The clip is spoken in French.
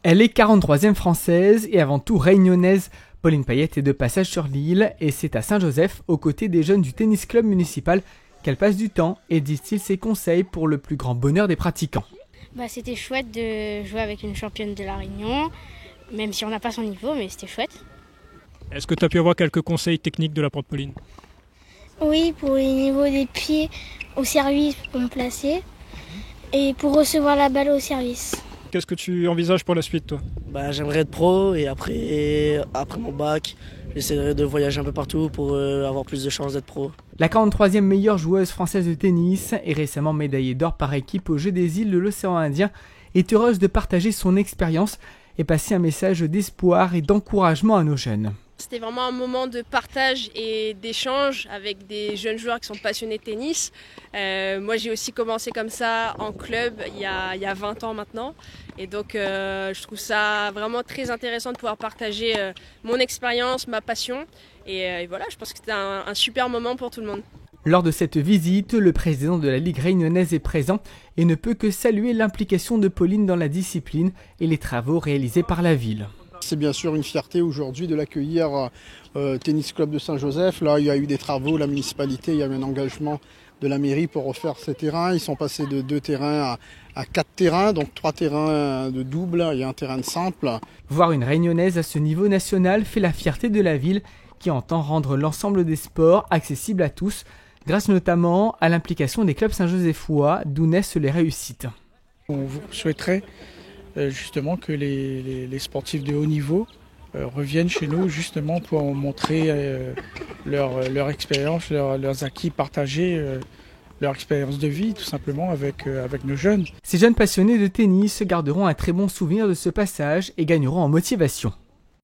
Elle est 43e française et avant tout réunionnaise. Pauline Payette est de passage sur l'île et c'est à Saint-Joseph, aux côtés des jeunes du tennis club municipal, qu'elle passe du temps et distille ses conseils pour le plus grand bonheur des pratiquants. C'était chouette de jouer avec une championne de la Réunion, même si on n'a pas son niveau, mais c'était chouette. Est-ce que tu as pu avoir quelques conseils techniques de la part de Pauline ? Oui, pour le niveau des pieds au service pour me placer et pour recevoir la balle au service. Qu'est-ce que tu envisages pour la suite, toi ? J'aimerais être pro et après mon bac, j'essaierai de voyager un peu partout pour avoir plus de chances d'être pro. La 43e meilleure joueuse française de tennis et récemment médaillée d'or par équipe aux Jeux des îles de l'océan Indien est heureuse de partager son expérience et passer un message d'espoir et d'encouragement à nos jeunes. C'était vraiment un moment de partage et d'échange avec des jeunes joueurs qui sont passionnés de tennis. Moi j'ai aussi commencé comme ça en club il y a 20 ans maintenant. Et donc je trouve ça vraiment très intéressant de pouvoir partager mon expérience, ma passion. Et voilà, je pense que c'était un super moment pour tout le monde. Lors de cette visite, le président de la Ligue réunionnaise est présent et ne peut que saluer l'implication de Pauline dans la discipline et les travaux réalisés par la ville. C'est bien sûr une fierté aujourd'hui de l'accueillir Tennis Club de Saint-Joseph. Là, il y a eu des travaux, la municipalité, il y a eu un engagement de la mairie pour refaire ces terrains. Ils sont passés de 2 terrains à 4 terrains, donc 3 terrains de double et un terrain de simple. Voir une réunionnaise à ce niveau national fait la fierté de la ville qui entend rendre l'ensemble des sports accessibles à tous, grâce notamment à l'implication des clubs saint-josephois d'où naissent les réussites. On souhaiterait justement que les sportifs de haut niveau reviennent chez nous justement pour montrer leur expérience, leurs acquis partagés, leur expérience de vie tout simplement avec nos jeunes. Ces jeunes passionnés de tennis garderont un très bon souvenir de ce passage et gagneront en motivation.